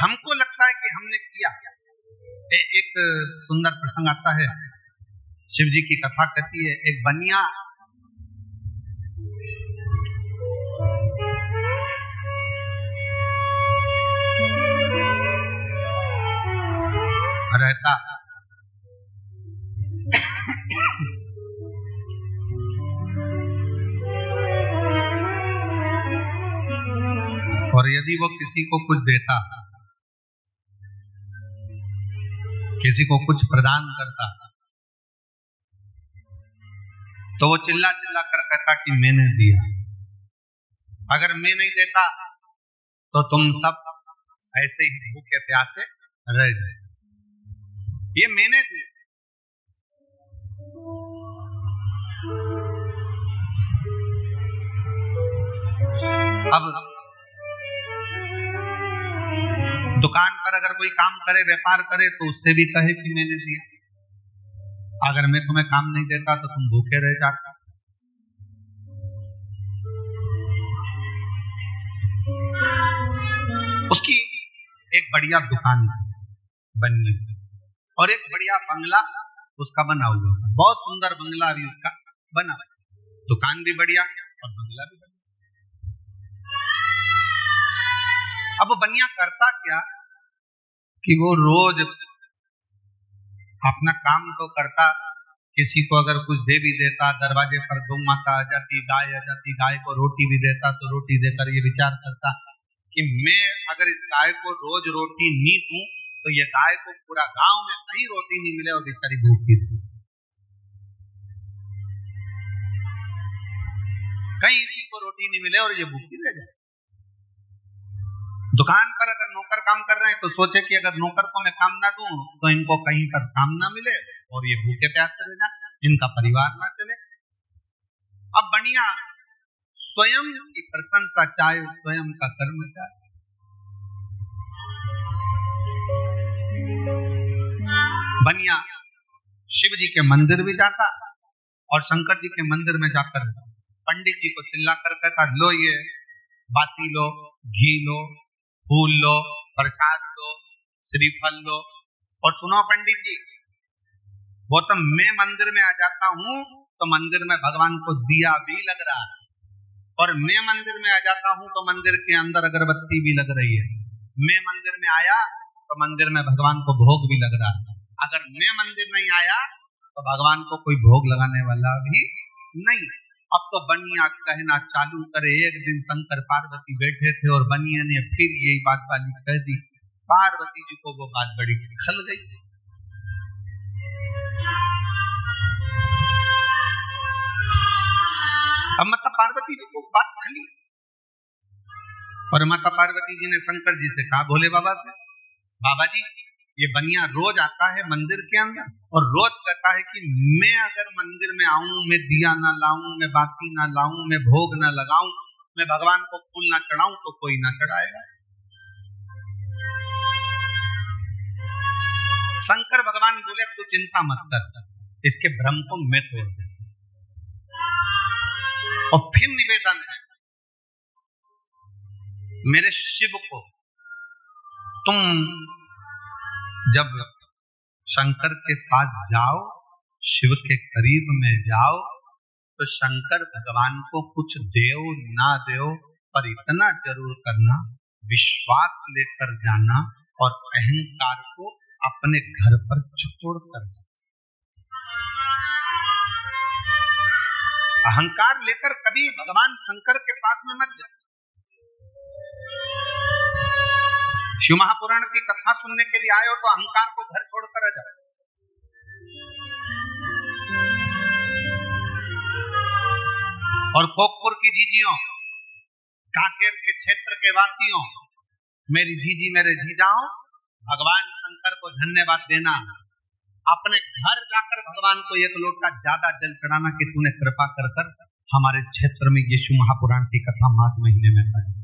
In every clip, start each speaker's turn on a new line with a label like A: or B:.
A: हमको लगता है कि हमने किया। एक सुंदर प्रसंग आता है, शिव जी की कथा कहती है, एक बनिया रहता और यदि वो किसी को कुछ देता, किसी को कुछ प्रदान करता, तो वो चिल्ला चिल्ला कर कहता कि मैंने दिया। अगर मैं नहीं देता तो तुम सब ऐसे ही भूखे प्यासे रह गए। ये मैंने दिया। अब दुकान पर अगर कोई काम करे, व्यापार करे, तो उससे भी कहे कि मैंने दिया। अगर मैं तुम्हें काम नहीं देता तो तुम भूखे रह जाते। उसकी एक बढ़िया दुकान बनी और एक बढ़िया बंगला उसका बना हुआ, बहुत सुंदर बंगला भी उसका बना हुआ, दुकान भी बढ़िया और बंगला भी बढ़िया। अब वो बनिया करता क्या कि वो रोज अपना काम तो करता, किसी को अगर कुछ दे भी देता, दरवाजे पर गौ माता आ जाती, गाय आ जाती, गाय को रोटी भी देता, तो रोटी देकर ये विचार करता कि मैं अगर इस गाय को रोज रोटी नहीं दूं तो ये गाय को पूरा गांव में कहीं रोटी नहीं मिले और बेचारी भूखी थी, कहीं इसी को रोटी नहीं मिले और ये भूखी रह जाए। दुकान पर अगर नौकर काम कर रहे हैं तो सोचे कि अगर नौकर को मैं काम ना दूं तो इनको कहीं पर काम ना मिले और ये भूखे प्यासे रह जाए, इनका परिवार ना चले। अब बनिया स्वयं की प्रशंसा चाहे, स्वयं का कर्म चाहे। बनिया शिव जी के मंदिर भी जाता और शंकर जी के मंदिर में जाकर पंडित जी को चिल्ला कर कहता, लो ये बाती लो, घी लो, फूल लो, प्रसाद लो, श्रीफल लो, और सुनो पंडित जी, वो तो मैं मंदिर में आ जाता हूँ तो मंदिर में भगवान को दिया भी लग रहा है, और मैं मंदिर में आ जाता हूँ तो मंदिर के अंदर अगरबत्ती भी लग रही है। मैं मंदिर में आया तो मंदिर में भगवान को भोग भी लग रहा है। अगर मैं मंदिर नहीं आया तो भगवान को कोई भोग लगाने वाला भी नहीं। अब तो बनिया कहना चालू करे। एक दिन शंकर पार्वती बैठे थे और बनिया ने फिर यही बात वाली कह दी। पार्वती जी को वो बात बड़ी खल गई। अब माता पार्वती जी को बात खली और माता पार्वती जी ने शंकर जी से कहा, भोले बाबा से, बाबा जी ये बनिया रोज आता है मंदिर के अंदर और रोज कहता है कि मैं अगर मंदिर में आऊं, मैं दिया ना लाऊं, मैं बाती ना लाऊं, मैं भोग ना लगाऊं, मैं भगवान को फूल ना चढ़ाऊं तो कोई ना चढ़ाएगा। शंकर भगवान बोले, तू चिंता मत कर, इसके भ्रम को मैं तोड़ दूं। और फिर निवेदन है मेरे शिव को, तुम जब शंकर के पास जाओ, शिव के करीब में जाओ, तो शंकर भगवान को कुछ देओ ना देओ, पर इतना जरूर करना, विश्वास लेकर जाना और अहंकार को अपने घर पर छोड़ कर जाना। अहंकार लेकर कभी भगवान शंकर के पास में मत जाओ। शिव महापुराण की कथा सुनने के लिए आए हो तो अहंकार को घर छोड़कर आ जाओ। और कोकपुर की जीजियों, कांकेर के क्षेत्र के वासियों, मेरी जीजी मेरे जीजाओं, भगवान शंकर को धन्यवाद देना। अपने घर जाकर भगवान को एक लोटा ज्यादा जल चढ़ाना कि तूने कृपा कर कर हमारे क्षेत्र में ये शिव महापुराण की कथा माघ महीने में कही।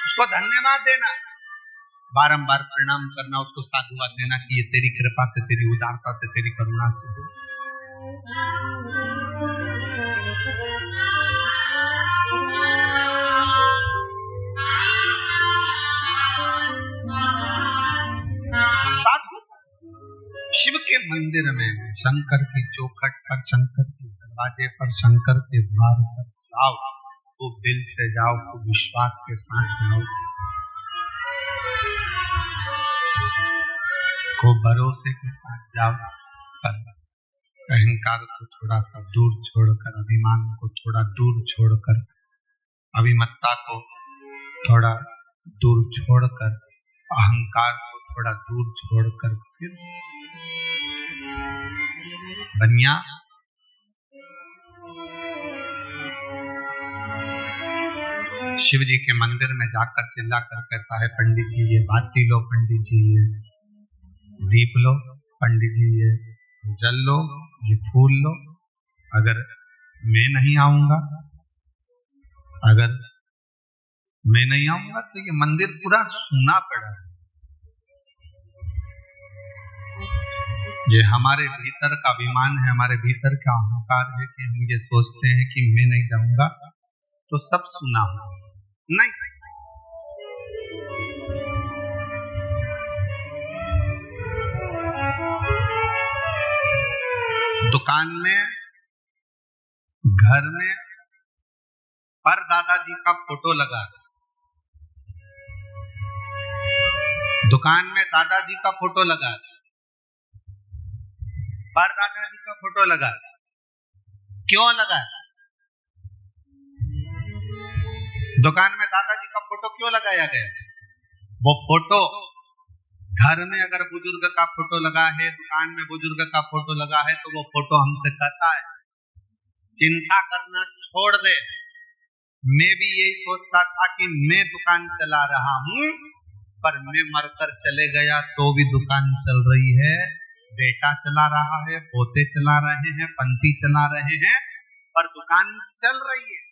A: उसको धन्यवाद देना, बारंबार प्रणाम करना, उसको साधुवाद देना कि ये तेरी कृपा से, तेरी उदारता से, तेरी करुणा से हो। शिव के मंदिर में शंकर की चौखट पर, शंकर के दरवाजे पर, शंकर के द्वार पर जाओ, खूब दिल से जाओ, खूब विश्वास के साथ जाओ, खूब भरोसे के साथ जाओ। पर अहंकार को थोड़ा सा दूर छोड़कर, अभिमान को थोड़ा दूर छोड़कर, अभिमत्ता को थोड़ा दूर छोड़कर, अहंकार को थोड़ा दूर छोड़कर, फिर बनिया शिव जी के मंदिर में जाकर चिल्लाकर कहता है, पंडित जी ये बाती लो, पंडित जी ये दीप लो, पंडित जी ये जल लो, ये फूल लो। अगर मैं नहीं आऊंगा, अगर मैं नहीं आऊंगा तो ये मंदिर पूरा सूना पड़ा है। ये हमारे भीतर का अभिमान है, हमारे भीतर का अहंकार है कि हम ये सोचते हैं कि मैं नहीं जाऊंगा तो सब सुना हो। नहीं, दुकान में, घर में पर दादाजी का फोटो लगा, दुकान में दादाजी का फोटो लगा, पर दादाजी का फोटो लगा। क्यों लगा? दुकान में दादाजी का फोटो क्यों लगाया गया? वो फोटो घर में अगर बुजुर्ग का फोटो लगा है, दुकान में बुजुर्ग का फोटो लगा है, तो वो फोटो हमसे कहता है चिंता करना छोड़ दे। मैं भी यही सोचता था कि मैं दुकान चला रहा हूं, पर मैं मरकर चले गया तो भी दुकान चल रही है। बेटा चला रहा है, पोते चला रहे हैं, पंथी चला रहे हैं, पर दुकान चल रही है।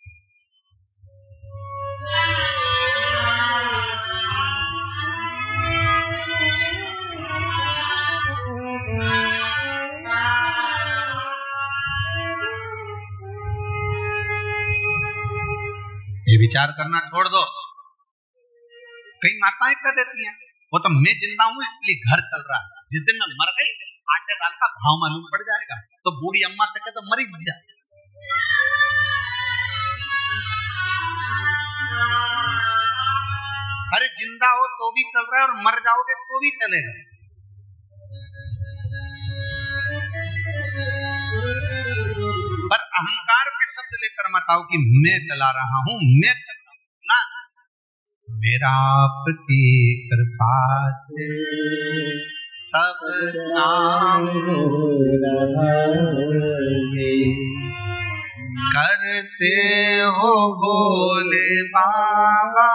A: ये विचार करना छोड़ दो। कई माताएं कह देती हैं वो तो मैं जिंदा हूं इसलिए घर चल रहा है, जिस दिन मैं मर गई आटे दाल का भाव मालूम पड़ जाएगा तो बूढ़ी अम्मा से कह दो मरी जा। अरे जिंदा हो तो भी चल रहा है और मर जाओगे तो भी चलेगा। पर अहंकार के शब्द लेकर मत आओ कि मैं चला रहा हूं, मैं ना, मेरा आपकी कृपा से सब काम हो रहा है, करते हो भोले बाबा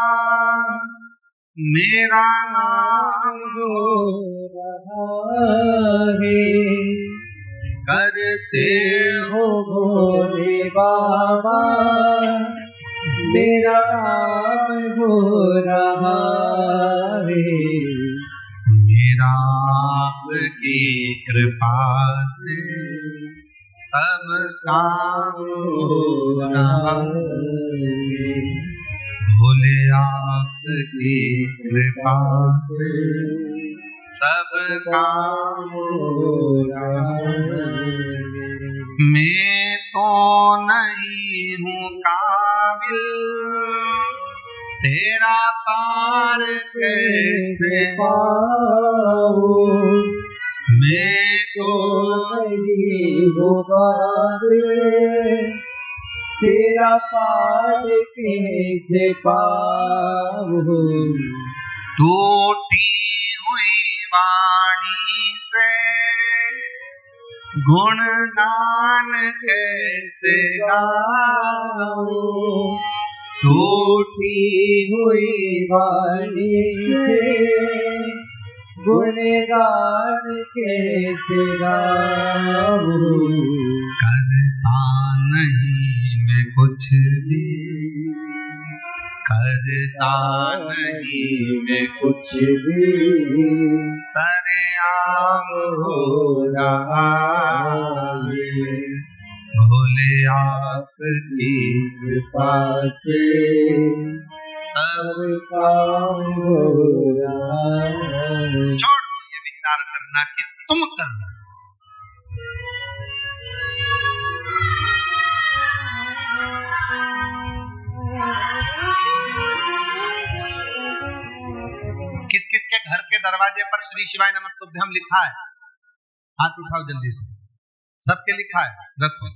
A: मेरा नाम हो रहा है, करते हो भोले बाबा मेरा नाम हो रहा है, मेरा आपकी कृपा से सब काम हो रहा है, भोले आपकी कृपा से सब काम हो रहा है। मैं तो नहीं हूँ काबिल तेरा पार कैसे पाऊं, मैं तो नहीं हूँ काबिल तेरा पार कैसे पाऊं, टूटी हुई वाणी से गुणगान कैसे गाऊं, टूटी हुई वाणी से गुणगान कैसे गाऊं, करता नहीं मैं कुछ भी, करता नहीं मैं कुछ भी, सरेआम हो रहा है, भोले आपकी कृपा से सब काम हो रहा है। छोड़ दो ये विचार करना कि तुम करना, किस किस के घर के दरवाजे पर श्री शिवाय नमस्तुभ्यम लिखा है? हाथ उठाओ जल्दी से, सबके लिखा है, रखो।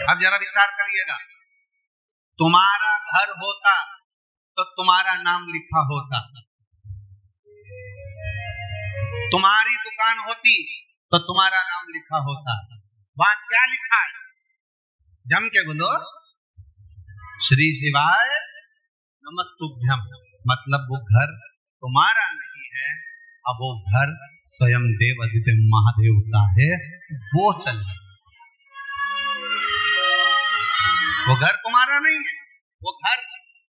A: अब जरा विचार करिएगा, तुम्हारा घर होता तो तुम्हारा नाम लिखा होता, तुम्हारी दुकान होती तो तुम्हारा नाम लिखा होता। वहां क्या लिखा है? जम के बोलो, श्री शिवाय नमस्तुभ्यम। मतलब वो घर तुम्हारा नहीं है, अब वो घर स्वयं देव आदित्य महादेव का है, वो चल। वो घर तुम्हारा नहीं है, वो घर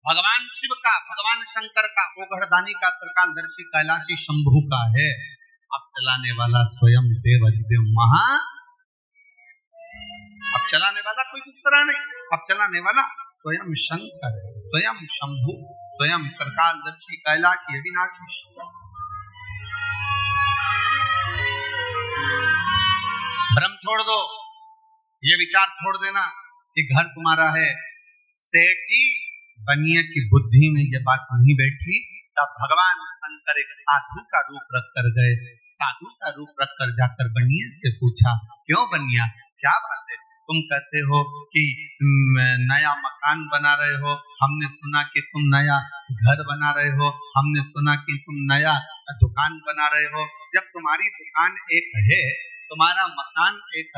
A: भगवान शिव का, भगवान शंकर का, ओघड़दानी का, त्रिकालदर्शी कैलाशी शंभू का है। अब चलाने वाला स्वयं देव आदित्य महा, अब चलाने वाला कोई दूसरा नहीं, अब चलाने वाला स्वयं शंकर है, स्वयं शंभू, स्वयं त्रिकालदर्शी कैलाशी अविनाशी शिव। भ्रम छोड़ दो, ये विचार छोड़ देना कि घर तुम्हारा है। सेठ जी बनिए की बुद्धि में ये बात नहीं बैठी, तब भगवान शंकर एक साधु का रूप रख कर गए। साधु का रूप रख कर जाकर बनिए से पूछा, क्यों बनिया, क्या बात है? तुम कहते हो कि नया मकान बना रहे हो, हमने सुना कि तुम नया घर बना रहे हो, हमने सुना कि तुम नया दुकान बना रहे हो। जब तुम्हारी दुकान एक है, तुम्हारा मकान एक है,